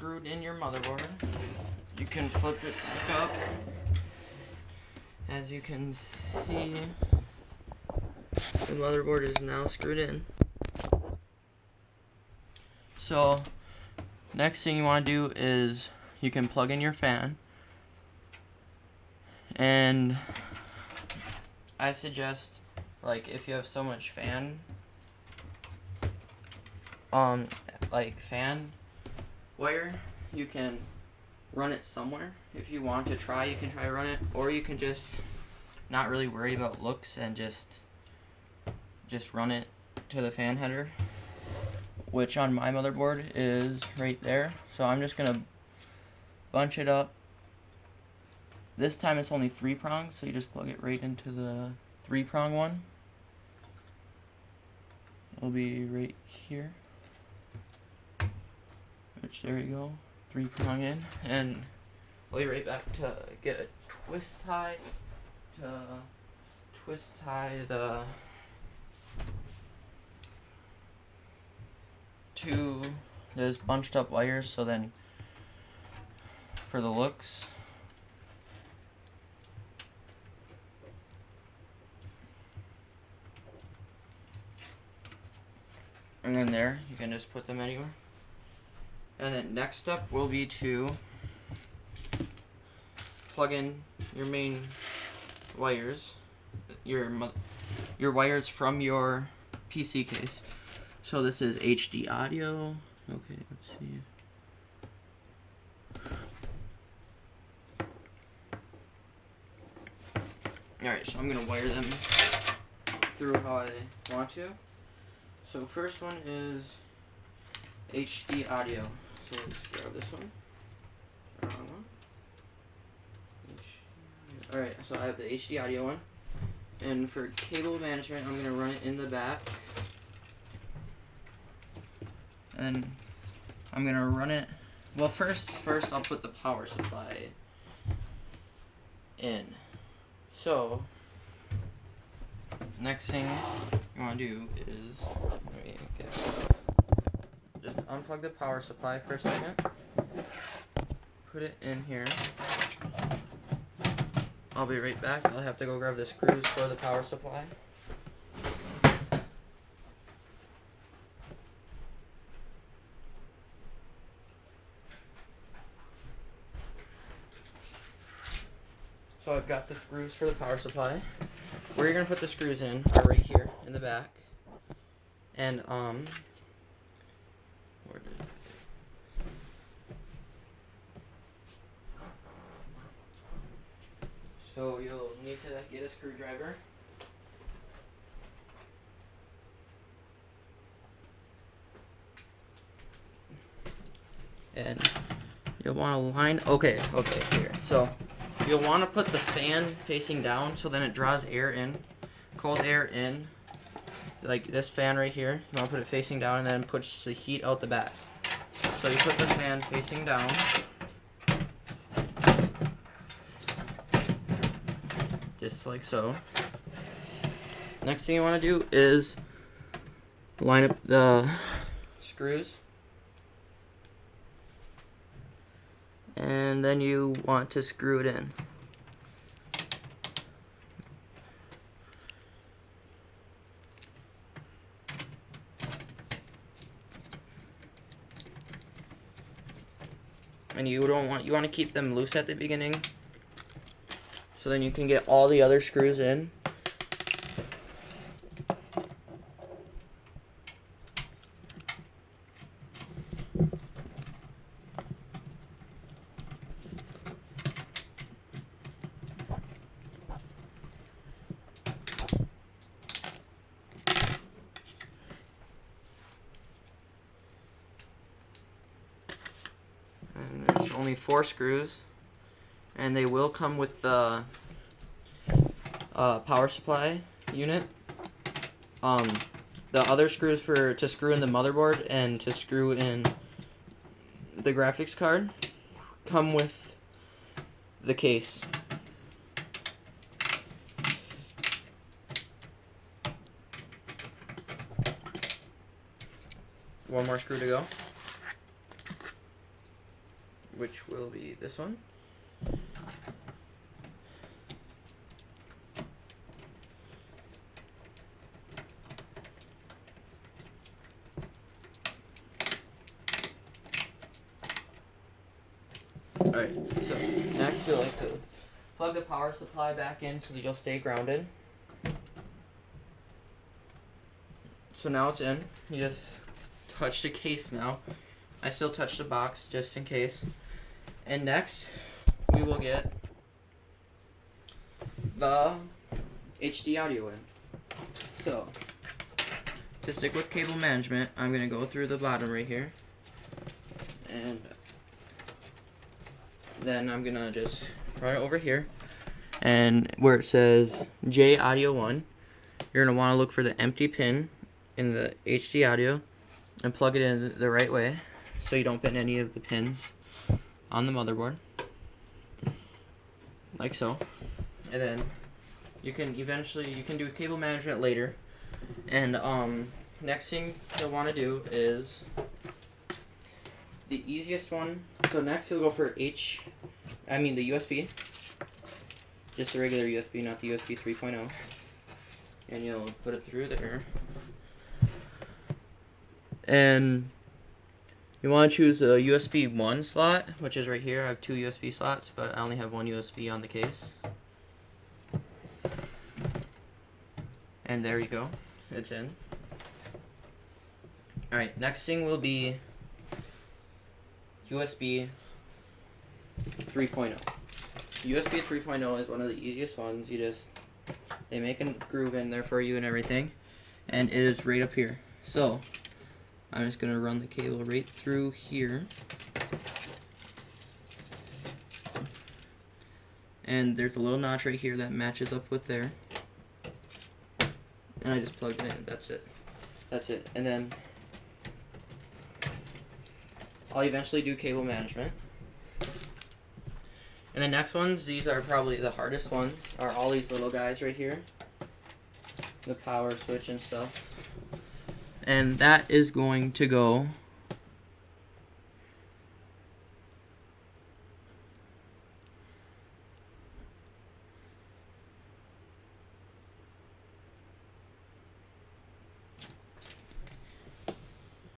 screwed in your motherboard. You can flip it back up. As you can see, the motherboard is now screwed in. So, next thing you want to do is you can plug in your fan. And I suggest, like, if you have so much fan, like fan wire, you can run it somewhere. If you want to try, you can try to run it, or you can just not really worry about looks and just run it to the fan header, which on my motherboard is right there. So I'm just gonna bunch it up. This time it's only 3 prongs, so you just plug it right into the 3-prong one. It'll be right here. Which, there you go, 3-prong in, and I'll be right back to get a twist tie to twist tie the two those bunched up wires, so then for the looks. And then there, you can just put them anywhere. And then next step will be to plug in your main wires, your wires from your PC case. So this is HD audio. Okay, let's see. Alright, so I'm gonna wire them through how I want to. So first one is HD audio. So let's grab this one. Wrong one. Alright, so I have the HD audio one. And for cable management, I'm gonna run it in the back. And I'm gonna run it. Well, first I'll put the power supply in. So next thing you want to do is just unplug the power supply for a second. Put it in here. I'll be right back. I'll have to go grab the screws for the power supply. So I've got the screws for the power supply. Where you're gonna put the screws in are right here in the back. And where did it? So you'll need to get a screwdriver. And you'll want to line, okay, here. So you'll want to put the fan facing down, so then it draws air in, cold air in, like this fan right here. You want to put it facing down, and then push the heat out the back. So you put the fan facing down. Just like so. Next thing you want to do is line up the screws. And then you want to screw it in. And you want to keep them loose at the beginning, so then you can get all the other screws in. And there's only 4 screws, and they will come with the power supply unit. The other screws to screw in the motherboard and to screw in the graphics card come with the case. One more screw to go. which will be this one. Alright, so next you'll have to plug the power supply back in so that you'll stay grounded. So now it's in. You just touch the case now. I still touch the box just in case. And next, we will get the HD audio in. So, to stick with cable management, I'm going to go through the bottom right here. And then I'm going to just run it over here. And where it says J Audio 1, you're going to want to look for the empty pin in the HD audio and plug it in the right way so you don't bend any of the pins on the motherboard, like so. And then you can do cable management later. And next thing you'll want to do is the easiest one. So next you'll go for the USB, just the regular USB, not the USB 3.0, and you'll put it through there. And you want to choose a USB 1 slot, which is right here. I have 2 USB slots, but I only have 1 USB on the case. And there you go, it's in. Alright, next thing will be USB 3.0. USB 3.0 is one of the easiest ones. They make a groove in there for you and everything, and it is right up here. So I'm just going to run the cable right through here. And there's a little notch right here that matches up with there. And I just plugged it in. That's it. That's it. And then I'll eventually do cable management. And the next ones, these are probably the hardest ones, are all these little guys right here. The power switch and stuff. And that is going to go